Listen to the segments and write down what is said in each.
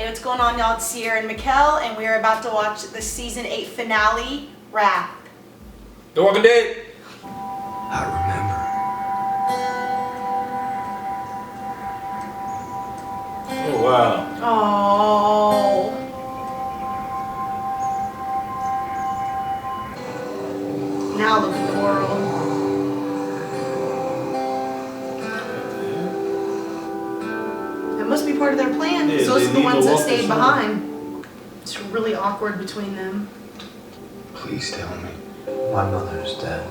Hey, what's going on, y'all? It's Sierra and Mikkel, and we are about to watch the season 8 finale, Wrath. The Walking Dead. I remember. Oh wow. Oh. Now look at the world. That must be part of their plan, because those are the ones that stayed behind. It's really awkward between them. Please tell me. My mother's dead.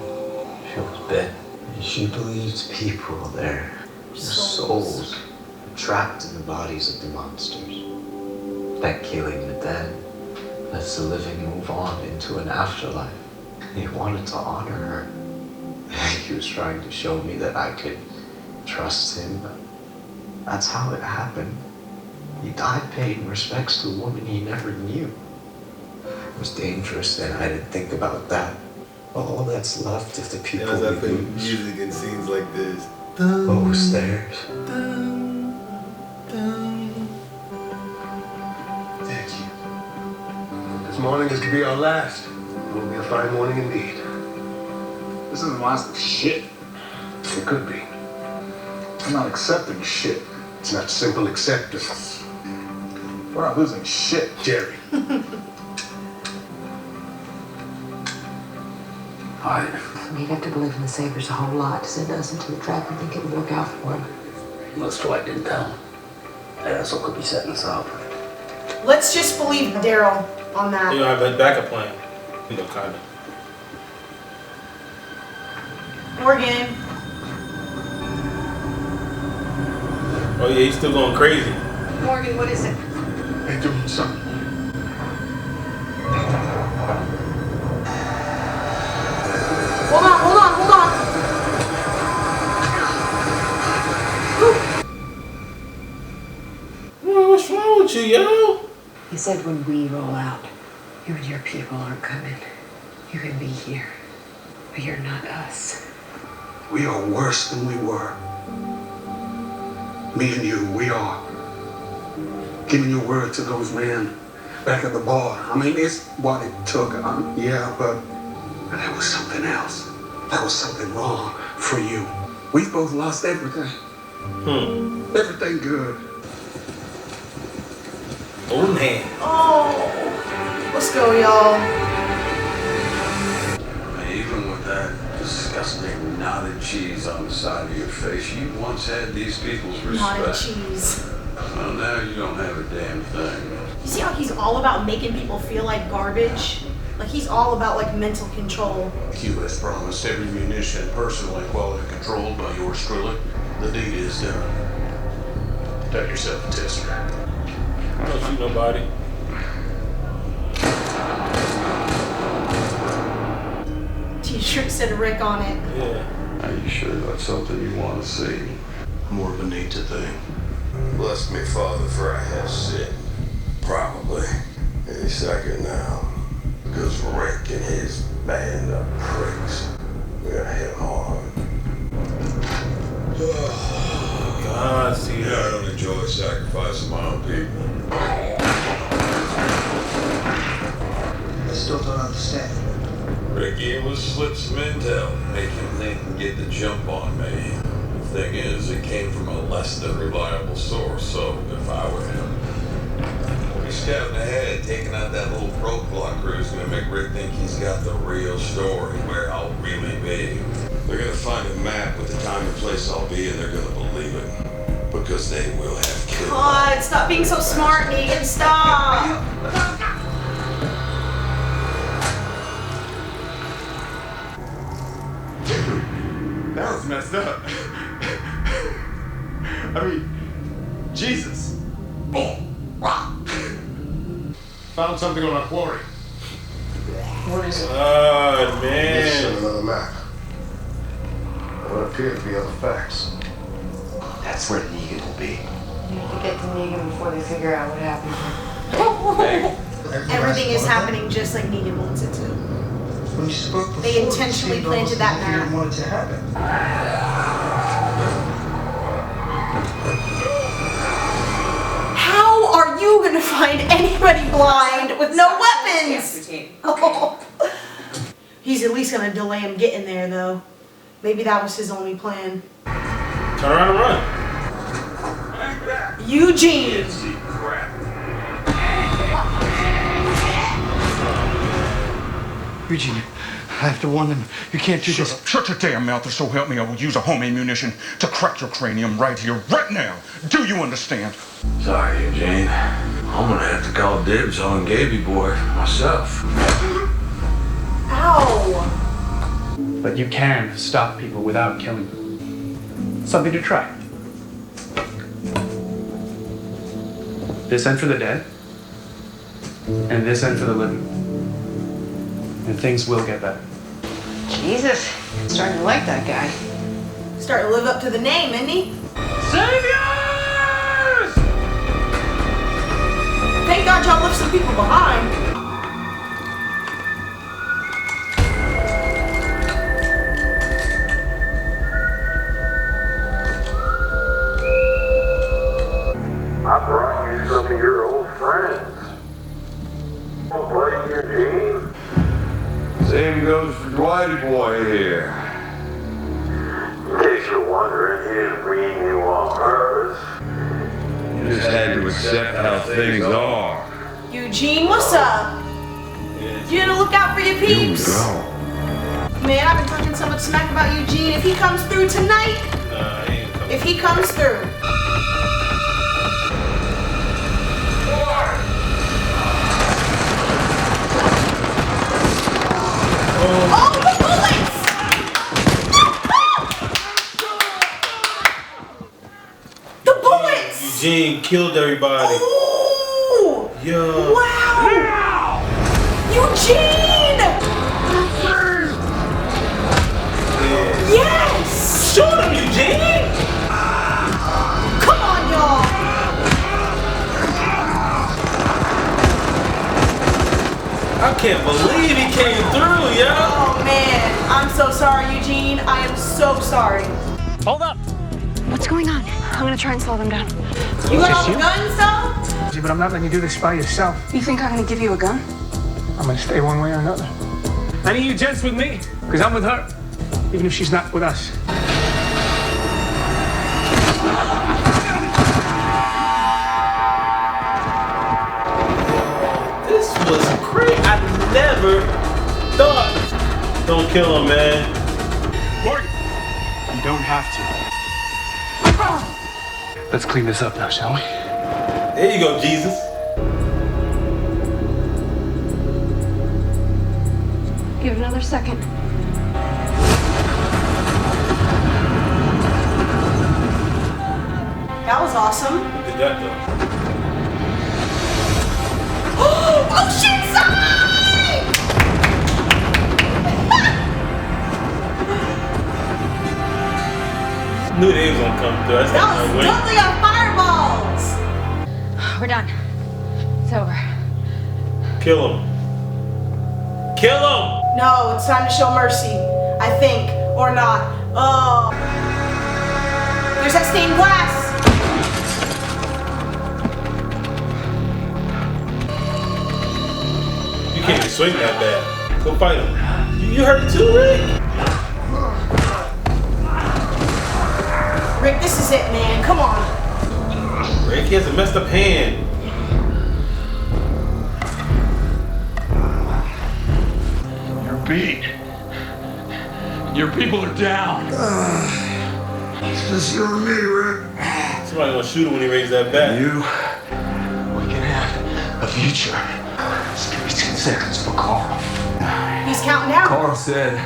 She was bitten. And she believes people there. Their souls trapped in the bodies of the monsters. That killing the dead lets the living move on into an afterlife. He wanted to honor her. He was trying to show me that I could trust him. That's how it happened. He died paying respects to a woman he never knew. It was dangerous, and I didn't think about that. All that's left of the people we lose. Music in scenes like this. Who's theirs? Thank you. This morning is to be our last. It will be a fine morning indeed. This isn't the last of shit. It could be. I'm not accepting shit. It's not simple acceptance. We're not losing shit. Jerry. Hi. He'd have to believe in the Saviors a whole lot to send us into the trap and think it would work out for him. Most Dwight didn't tell him. That asshole could be setting us up. Let's just believe Daryl on that. You don't have a backup plan. You know, kind of. Morgan. Oh yeah, he's still going crazy. Morgan, what is it? They're doing something. Hold on. What's wrong with you, yo? He said when we roll out, you and your people aren't coming. You can be here, but you're not us. We are worse than we were. Me and you, we are. Giving your word to those men back at the bar. I mean, it's what it took. Yeah, but there was something else. There was something wrong for you. We both lost everything. Everything good. Old hand. Oh. Let's go, y'all. Even with that disgusting knotted cheese on the side of your face, you once had these people's respect. Knotted cheese. Well, now you don't have a damn thing. You see how he's all about making people feel like garbage? Like he's all about like mental control. You has promised every munition personally quality controlled by yours truly. The deed is done. Have yourself a tester. Don't shoot nobody. T-shirt said Rick on it. Yeah. Are you sure that's something you want to see? More of a need to thing. Bless me, Father, for I have sinned. Probably. Any second now. Because Rick and his band of pricks. We gotta hit him hard. God, see Yeah, I don't enjoy sacrificing my own people. I still don't understand. Ricky was slit some intel, make him think and get the jump on me. The thing is, it came from a less than reliable source, so if I were him, we'll be scouting ahead, taking out that little roadblock crew is gonna make Rick think he's got the real story, where I'll really be. They're gonna find a map with the time and place I'll be, and they're gonna believe it. Because they will have killed. God, stop being so smart, Negan. Stop. That was messed up. I mean, Jesus. Found something on our quarry. What is it? God, This is man. another map. What appear to be other facts. That's where Negan will be. You have to get to Negan before they figure out what happened. Everything is happening just like Negan wants it to. When you spoke before, They intentionally planted that you map. didn't want it to happen. How are you gonna find anybody blind with no weapons. Oh. He's at least gonna delay him getting there, though. Maybe that was his only plan. Turn around and run. Eugene. Eugene, I have to warn them. You can't do this. Shut your damn mouth, or so help me, I will use a homemade munition to crack your cranium right here, right now. Do you understand? Sorry, Eugene. I'm gonna have to call dibs on Gaby boy myself. Ow. But you can stop people without killing them. Something to try. This end for the dead, and this end for the living. And things will get better. Jesus, starting to like that guy. Starting to live up to the name, isn't he? Saviors! Thank God y'all left some people behind. I brought you some of your old friends. Buddy Eugene. Same goes for Dwighty boy here. In case you're wondering, he didn't bring you on purpose. You just had to accept how things are. Eugene, what's up? You gonna look out for your peeps? Man, I've been talking so much smack about Eugene. If he comes through tonight, Nah, he ain't coming. if he comes through. Oh, the bullets! The bullets! Eugene killed everybody. Oh! Yo. Wow! Eugene! Yeah. Yes! Shoot him, Eugene! Come on, y'all! I can't believe he came through, yo. Oh man, I'm so sorry, Eugene. I am so sorry. Hold up! What's going on? I'm gonna try and slow them down. You got all the guns, though? But I'm not letting you do this by yourself. You think I'm gonna give you a gun? I'm gonna stay one way or another. I need you gents with me, because I'm with her, even if she's not with us. This was great. I never thought. Don't kill him, man. Morgan! You don't have to. Let's clean this up now, shall we? There you go, Jesus. Give it another second. That was awesome. Did that though. Oceanside! Knew they was gonna come through. That was totally on fireballs! We're done. It's over. Kill him. Kill him! No, it's time to show mercy. I think. Or not. Oh. There's that stained glass! You can't even swing that bad. Go fight him. You hurt too, Rick? Rick, this is it, man. Come on. Rick, he has a messed up hand. You're beat. Your people are down. It's just you and me, Rick. Somebody gonna shoot him when he raises that bat. We can have a future. Just give me 10 seconds for Carl. He's counting down. Carl said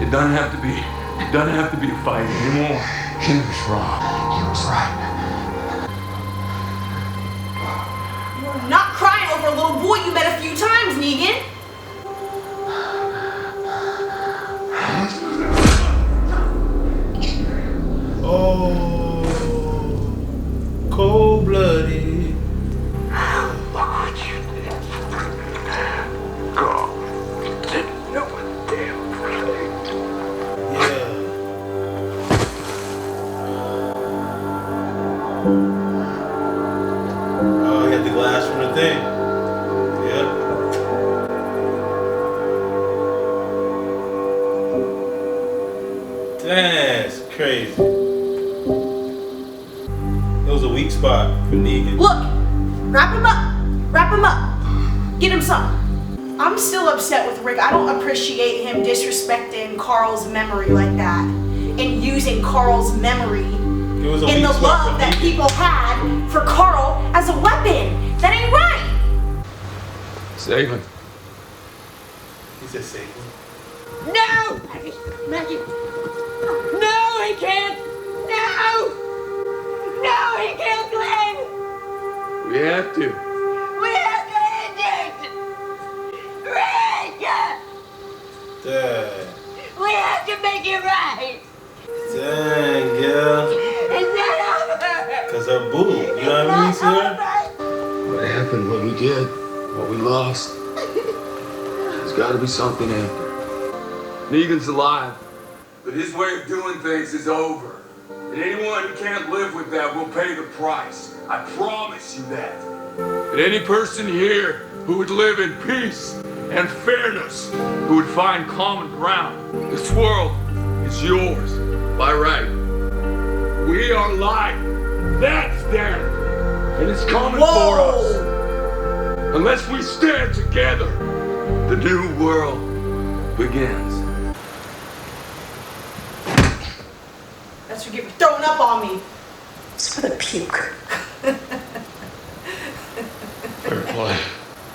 it doesn't have to be a fight anymore. He was wrong. He was right. You're not crying over a little boy you met a few times, Negan. Oh, cold-blooded. Look what you did. Carl, you didn't know a damn thing. Yeah. Oh, I got the glass from the thing. Yep. That's crazy. It was a weak spot for Negan. Look! Wrap him up! Wrap him up! Get him some. I'm still upset with Rick. I don't appreciate him disrespecting Carl's memory like that. And using Carl's memory in the love that people had for Carl as a weapon. That ain't right! Save him. He said save him. No! Maggie! No, he can't! No! No, he can't live! We have to. We have to end it! Rick! Dang. We have to make it right! Dang, girl. It's not over! Cause her boo. You know what I mean, Sierra? What happened, what we did, what we lost. There's gotta be something after. Negan's alive. But his way of doing things is over. And anyone who can't live with that will pay the price. I promise you that. And any person here who would live in peace and fairness, who would find common ground, this world is yours by right. We are life. That's death. And it's coming for us. Unless we stand together, the new world begins. That's what you're throwing up on me. It's for the puke. Fair play.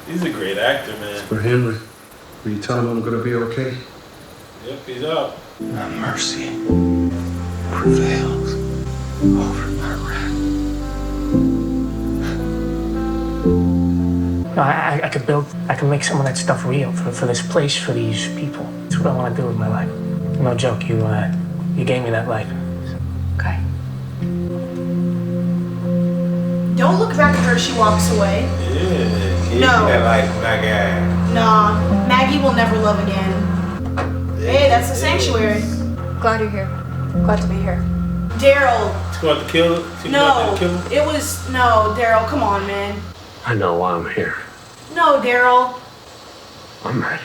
He's a great actor, man. For Henry, will you tell him I'm gonna be okay? Yep, he's up. Mercy prevails over Iraq. I can make some of that stuff real for this place, for these people. That's what I want to do with my life. No joke, you gave me that life. Okay. Don't look back at her as she walks away. Yeah. No. That life, my guy. Nah, Maggie will never love again. Hey, that's the sanctuary. Glad you're here. Glad to be here. Daryl. She's going to kill her? No, it was, no, Daryl, come on, man. I know why I'm here. No, Daryl. I'm ready.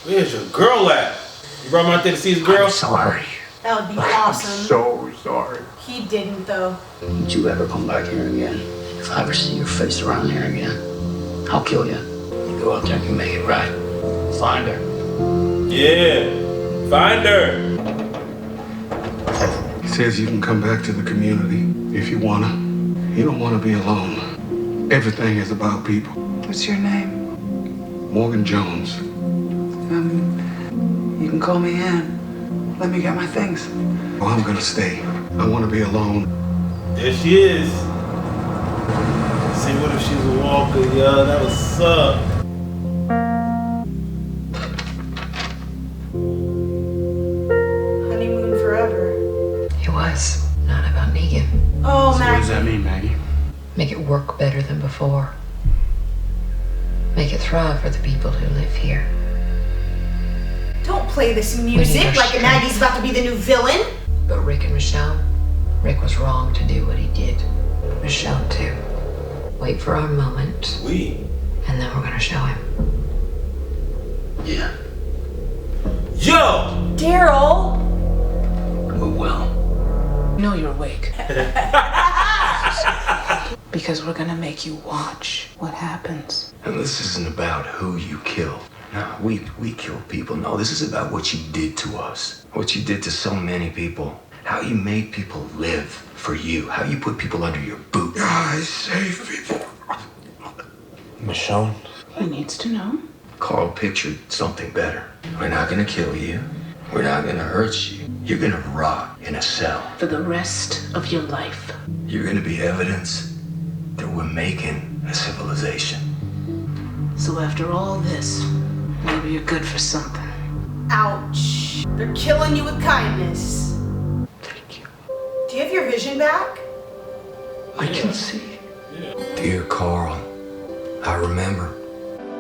Where's your girl at? You brought him out there to see his girl? I'm sorry. That would be awesome. So sorry. He didn't, though. Don't you ever come back here again. If I ever see your face around here again, I'll kill you. You go out there and you make it right. Find her. Yeah. Find her. He says you can come back to the community if you wanna. You don't wanna be alone. Everything is about people. What's your name? Morgan Jones. You can call me Ann. Let me get my things. Oh, I'm gonna stay. I wanna be alone. There she is. See, what if she's a walker, yo? That would suck. Honeymoon forever. It was not about Negan. Oh, So Maggie. what does that mean, Maggie? Make it work better than before. Make it thrive for the people who live here. Don't play this need music our like strength. Maggie's about to be the new villain. But Rick and Michonne, Rick was wrong to do what he did. Michonne too. Wait for our moment, and then we're gonna show him. Yeah. Yo! Daryl. Well. No, you're awake. Because we're gonna make you watch what happens. And this isn't about who you kill. No, we kill people. No, this is about what you did to us. What you did to so many people. How you made people live for you. How you put people under your boot. I save people. Michonne? He needs to know. Carl pictured something better. We're not gonna kill you. We're not gonna hurt you. You're gonna rot in a cell. For the rest of your life. You're gonna be evidence that we're making a civilization. So after all this, maybe you're good for something. Ouch. They're killing you with kindness. Thank you. Do you have your vision back? I can see. Dear Carl, I remember.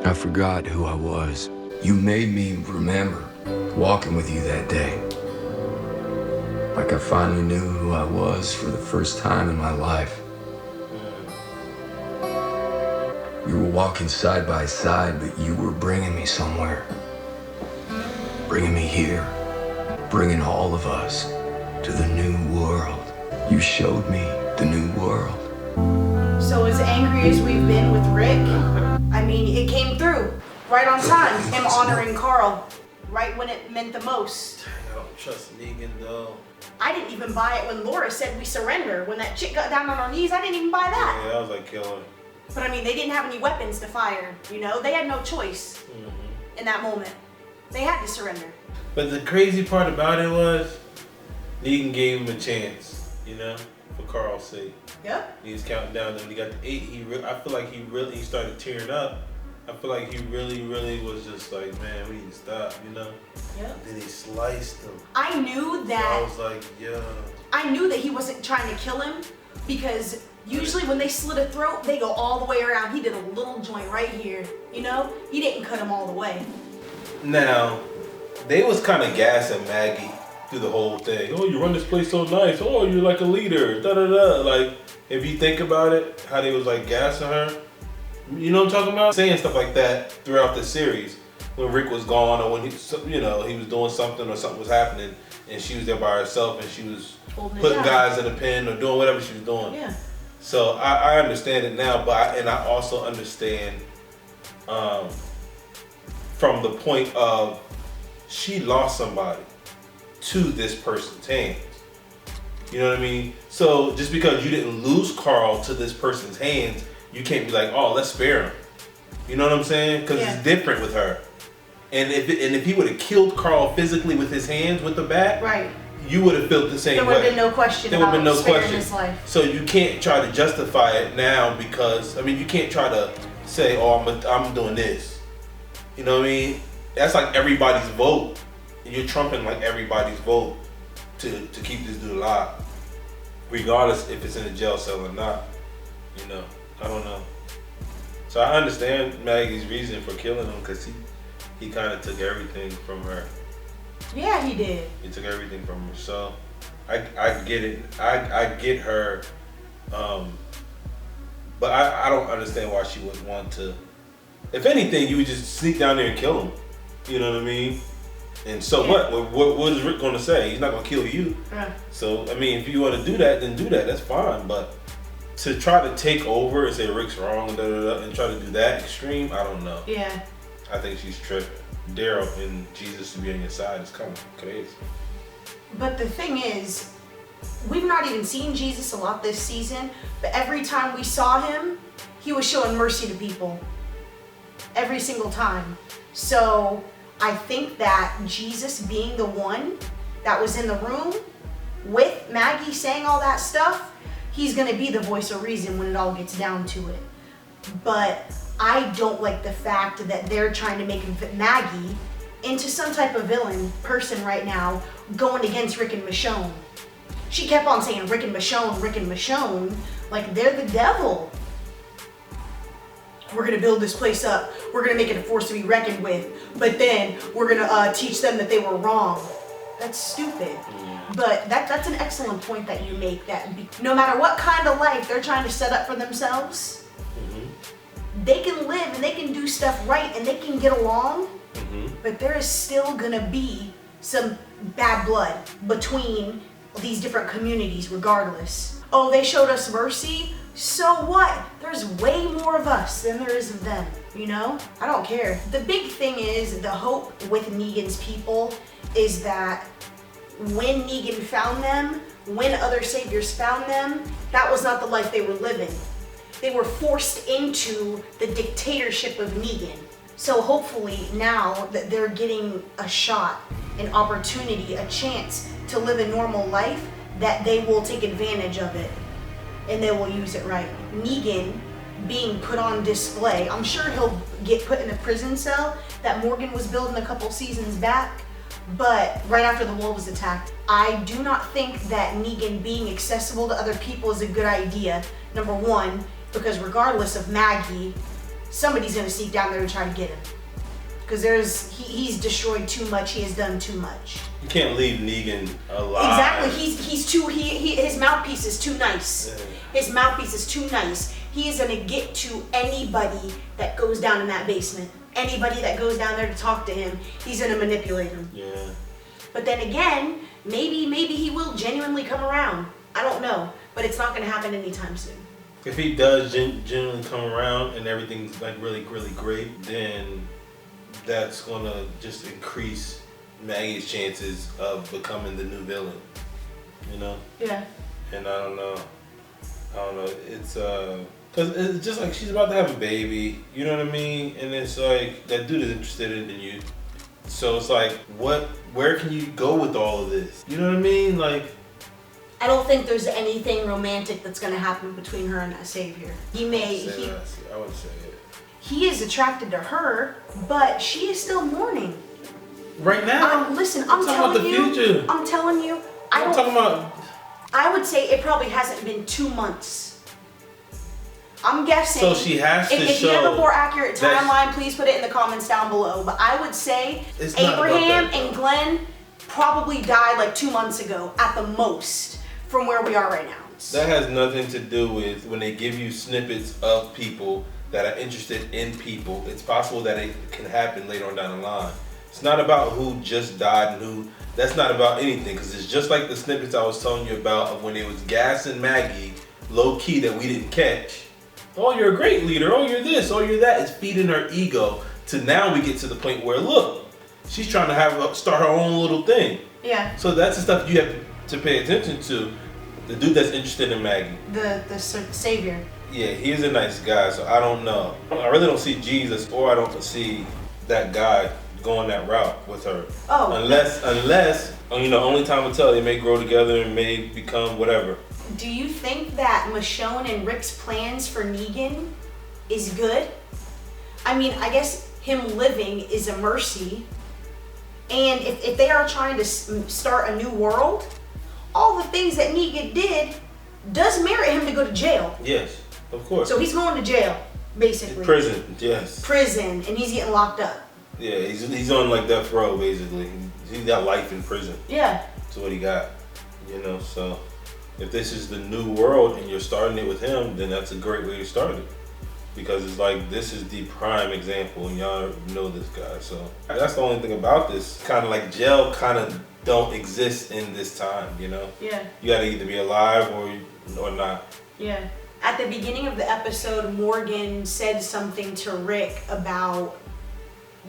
I forgot who I was. You made me remember walking with you that day. Like I finally knew who I was for the first time in my life. We were walking side by side, but you were bringing me somewhere. Bringing me here. Bringing all of us to the new world. You showed me the new world. So as angry as we've been with Rick, I mean, it came through right on time. Him honoring Carl right when it meant the most. I don't trust Negan though. I didn't even buy it when Laura said we surrender. When that chick got down on her knees, I didn't even buy that. Yeah, I was like, kill her. But I mean, they didn't have any weapons to fire, you know? They had no choice in that moment. They had to surrender. But the crazy part about it was, Negan gave him a chance, you know, for Carl's sake. Yep. He was counting down, and when he got to 8, I feel like he started tearing up. I feel like he really was just like, man, we need to stop, you know? Yep. Then he sliced him. I knew that. So I was like, yeah. I knew that he wasn't trying to kill him because usually when they slit a throat, they go all the way around. He did a little joint right here, you know? He didn't cut him all the way. Now, they was kind of gassing Maggie through the whole thing. Oh, you run this place so nice. Oh, you're like a leader. Da da da. Like, if you think about it, how they was like gassing her. You know what I'm talking about? Saying stuff like that throughout the series. When Rick was gone or when he was doing something or something was happening and she was there by herself and she was putting guys in a pen or doing whatever she was doing. Yeah. So I understand it now, but I also understand from the point of she lost somebody to this person's hands. You know what I mean? So just because you didn't lose Carl to this person's hands, you can't be like, oh, let's spare him. You know what I'm saying? Because it's different with her. And if he would have killed Carl physically with his hands, with the bat, right, you would have felt the same way. There would have been no question. There would have been no sparing question. His life. So you can't try to justify it now because, I mean, you can't try to say, oh, I'm doing this. You know what I mean? That's like everybody's vote. You're trumping like everybody's vote to keep this dude alive, regardless if it's in a jail cell or not. You know, I don't know. So I understand Maggie's reason for killing him because he kind of took everything from her. Yeah, he did. He took everything from her. So I get it. I get her. But I don't understand why she would want to. If anything, you would just sneak down there and kill him. You know what I mean? And so what is Rick going to say? He's not going to kill you. Yeah. So, I mean, if you want to do that, then do that. That's fine. But to try to take over and say Rick's wrong and try to do that extreme, I don't know. Yeah. I think she's tripping. Daryl and Jesus to be on your side is kind of crazy. But the thing is, we've not even seen Jesus a lot this season, but every time we saw him, he was showing mercy to people. Every single time. So I think that Jesus being the one that was in the room with Maggie saying all that stuff, he's going to be the voice of reason when it all gets down to it. But I don't like the fact that they're trying to make Maggie into some type of villain person right now, going against Rick and Michonne. She kept on saying Rick and Michonne, like they're the devil. We're gonna build this place up. We're gonna make it a force to be reckoned with. But then we're gonna teach them that they were wrong. That's stupid. But that's an excellent point that you make. That no matter what kind of life they're trying to set up for themselves, they can live and they can do stuff right and they can get along. But there is still gonna be some bad blood between these different communities, regardless. Oh, they showed us mercy. So what? There's way more of us than there is of them, you know? I don't care. The big thing is, the hope with Negan's people is that when Negan found them, when other saviors found them, that was not the life they were living. They were forced into the dictatorship of Negan. So hopefully now that they're getting a shot, an opportunity, a chance to live a normal life, that they will take advantage of it. And they will use it right. Negan being put on display, I'm sure he'll get put in a prison cell that Morgan was building a couple seasons back, but right after the wall was attacked. I do not think that Negan being accessible to other people is a good idea, number one, because regardless of Maggie, somebody's gonna sneak down there and try to get him. Because he's destroyed too much. He has done too much. You can't leave Negan alive. Exactly. He's too. His mouthpiece is too nice. Yeah. His mouthpiece is too nice. He is gonna get to anybody that goes down in that basement. Anybody that goes down there to talk to him, he's gonna manipulate him. Yeah. But then again, maybe he will genuinely come around. I don't know, but it's not gonna happen anytime soon. If he does genuinely come around and everything's like really, really great, then that's gonna just increase Maggie's chances of becoming the new villain. You know? Yeah. And I don't know. It's cause it's just like she's about to have a baby. You know what I mean? And it's like that dude is interested in you. So it's like, where can you go with all of this? You know what I mean? Like, I don't think there's anything romantic that's gonna happen between her and that savior. I would say it. He is attracted to her, but she is still mourning. Right now? Listen, I'm telling you. Future. I'm telling you. I'm talking about. I would say it probably hasn't been 2 months. I'm guessing. So she has to if show. you have a more accurate timeline, please put it in the comments down below. But I would say It's not about Abraham that, and Glenn probably died like 2 months ago at the most from where we are right now. That has nothing to do with when they give you snippets of people that are interested in people. It's possible that it can happen later on down the line. It's not about who just died and who. That's not about anything, because it's just like the snippets I was telling you about of when it was gassing Maggie, low key, that we didn't catch. Oh, you're a great leader. Oh, you're this. Oh, you're that. It's feeding her ego. To now we get to the point where, look, she's trying to start her own little thing. Yeah. So that's the stuff you have to pay attention to. The dude that's interested in Maggie. The savior. Yeah, he's a nice guy, so I don't know. I really don't see Jesus, or I don't see that guy going that route with her. Oh. Unless, you know, only time will tell. They may grow together and may become whatever. Do you think that Michonne and Rick's plans for Negan is good? I mean, I guess him living is a mercy. And if they are trying to start a new world, all the things that Negan did does merit him to go to jail. Yes, of course. So he's going to jail, basically. Prison, yes. Prison, and he's getting locked up. Yeah, he's on like death row, basically. He got life in prison. Yeah. That's what he got. You know, so if this is the new world and you're starting it with him, then that's a great way to start it. Because it's like, this is the prime example, and y'all know this guy. So that's the only thing about this. Kind of like jail kind of don't exist in this time, you know? Yeah. You gotta either be alive or not. Yeah. At the beginning of the episode, Morgan said something to Rick about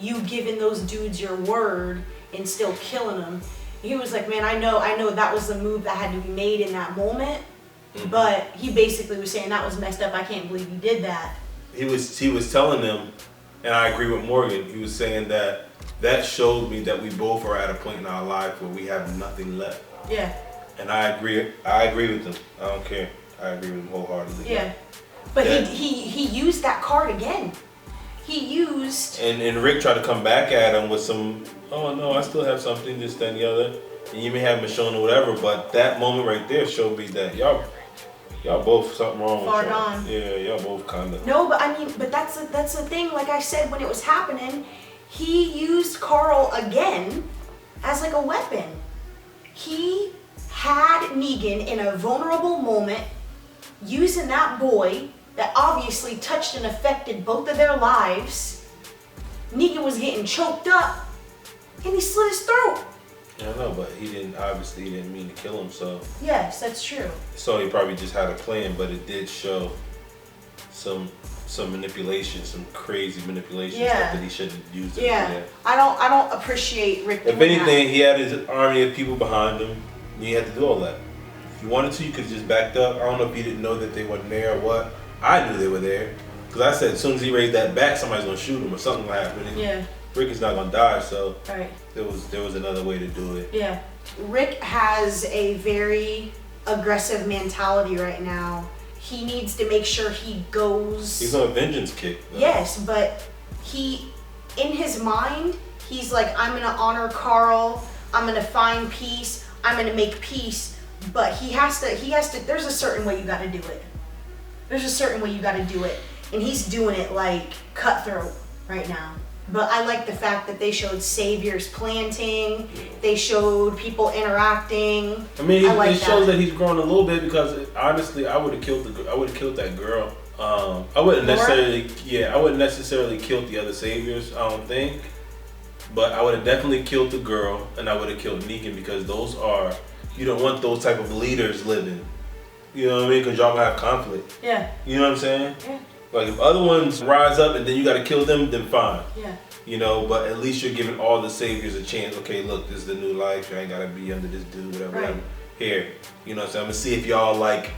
you giving those dudes your word and still killing them. He was like, man, I know that was the move that had to be made in that moment. Mm-hmm. But he basically was saying that was messed up. I can't believe you did that. He was telling them, and I agree with Morgan, he was saying that showed me that we both are at a point in our life where we have nothing left. Yeah. And I agree with him. I don't care. I agree with him wholeheartedly. Yeah. But he used that card again. He used... And Rick tried to come back at him with some, oh no, I still have something, this, that, and the other. And you may have Michonne or whatever, but that moment right there showed me that y'all both something wrong far with y'all. gone. Yeah, y'all both kind of. No, but I mean, that's the thing. Like I said, when it was happening, he used Carl again as like a weapon. He had Negan in a vulnerable moment, using that boy that obviously touched and affected both of their lives. Negan was getting choked up, and he slit his throat. I know, but he didn't mean to kill him, so. Yes, that's true. So he probably just had a plan, but it did show some manipulation, some crazy manipulation stuff that he shouldn't have used. Yeah, I don't appreciate Rick doing If anything, that. he had his army of people behind him. You had to do all that. If you wanted to, you could have just backed up. I don't know if you didn't know that they weren't there or what. I knew they were there. Because I said as soon as he raised that bat, somebody's going to shoot him or something will happen. And Rick is not going to die, so there was another way to do it. Yeah. Rick has a very aggressive mentality right now. He needs to make sure he goes... He's on a vengeance kick, though. Yes, but in his mind, he's like, I'm going to honor Carl. I'm going to find peace. I'm going to make peace. But he has to, there's a certain way you got to do it. There's a certain way you got to do it. And he's doing it like cutthroat right now. But I like the fact that they showed saviors planting, they showed people interacting. I mean, it shows that. that he's grown a little bit, because honestly, I would have killed that girl. I wouldn't necessarily, I wouldn't necessarily killed the other saviors, I don't think. But I would have definitely killed the girl, and I would have killed Negan, because you don't want those type of leaders living. You know what I mean? Because y'all gonna have conflict. Yeah. You know what I'm saying? Yeah. Like, if other ones rise up and then you gotta kill them, then fine. Yeah. You know, but at least you're giving all the saviors a chance. Okay, look, this is the new life. You ain't gotta be under this dude, whatever. Right. Here. You know what I'm saying? I'm gonna see if y'all like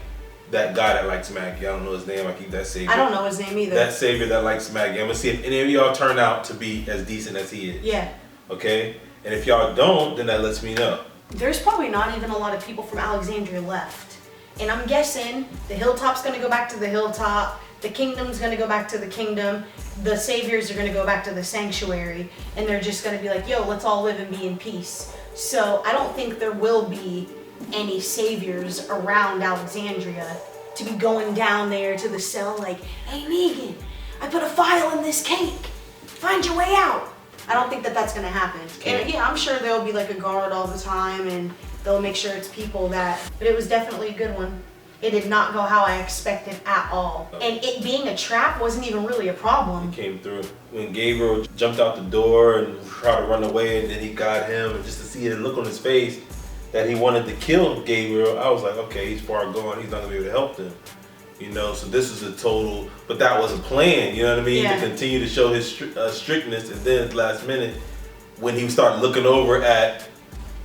that guy that likes Maggie. I don't know his name. I keep that savior. I don't know his name either. That savior that likes Maggie. I'm gonna see if any of y'all turn out to be as decent as he is. Yeah. Okay? And if y'all don't, then that lets me know. There's probably not even a lot of people from Alexandria left. And I'm guessing the Hilltop's gonna go back to the Hilltop. The Kingdom's gonna go back to the Kingdom. The Saviors are gonna go back to the Sanctuary. And they're just gonna be like, yo, let's all live and be in peace. So I don't think there will be any Saviors around Alexandria to be going down there to the cell like, hey Negan, I put a file in this cake. Find your way out. I don't think that that's gonna happen. And yeah, I'm sure there'll be like a guard all the time and they'll make sure it's people that, but it was definitely a good one. It did not go how I expected at all. And it being a trap wasn't even really a problem. It came through. When Gabriel jumped out the door and tried to run away, and then he got him, and just to see the look on his face that he wanted to kill Gabriel, I was like, okay, he's far gone. He's not gonna be able to help them. You know, so this is a total, but that was a plan, you know what I mean? Yeah. To continue to show his strictness, and then at the last minute, when he started looking over at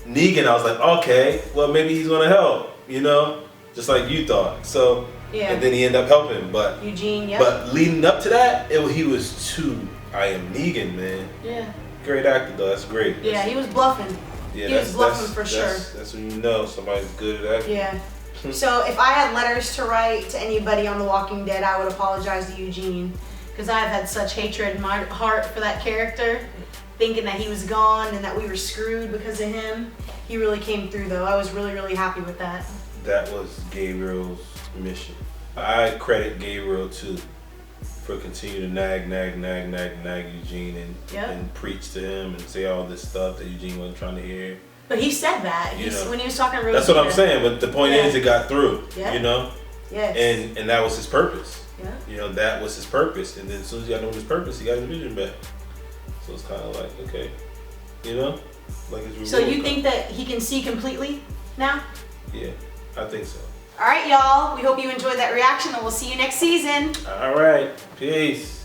Negan, I was like, okay, well maybe he's gonna help, you know? Just like you thought. So, yeah. And then he ended up helping, but Eugene, yeah. But leading up to that, he was too, I am Negan, man. Yeah. Great actor though, that's great. Yeah, he was bluffing. Yeah, he was bluffing for sure. That's when you know somebody's good at acting. Yeah. So if I had letters to write to anybody on The Walking Dead, I would apologize to Eugene, because I have had such hatred in my heart for that character, thinking that he was gone and that we were screwed because of him. He really came through though. I was really, really happy with that. That was Gabriel's mission. I credit Gabriel too for continuing to nag Eugene and preach to him and say all this stuff that Eugene wasn't trying to hear. But he said that when he was talking to Rosita. That's what I'm saying. But the point is, it got through. Yeah. You know. Yes. And that was his purpose. Yeah. You know, that was his purpose. And then as soon as he got to know his purpose, he got his vision back. So it's kind of like, okay, you know, like it's. So you think that he can see completely now? Yeah, I think so. All right, y'all. We hope you enjoyed that reaction, and we'll see you next season. All right. Peace.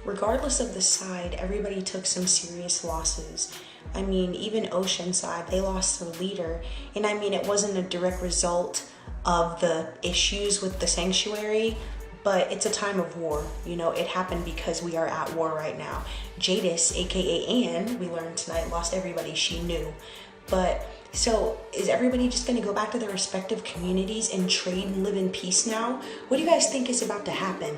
Regardless of the side, everybody took some serious losses. I mean, even Oceanside, they lost their leader. And I mean, it wasn't a direct result of the issues with the sanctuary, but it's a time of war. You know, it happened because we are at war right now. Jadis, aka Anne, we learned tonight, lost everybody she knew. But so is everybody just gonna go back to their respective communities and trade and live in peace now? What do you guys think is about to happen?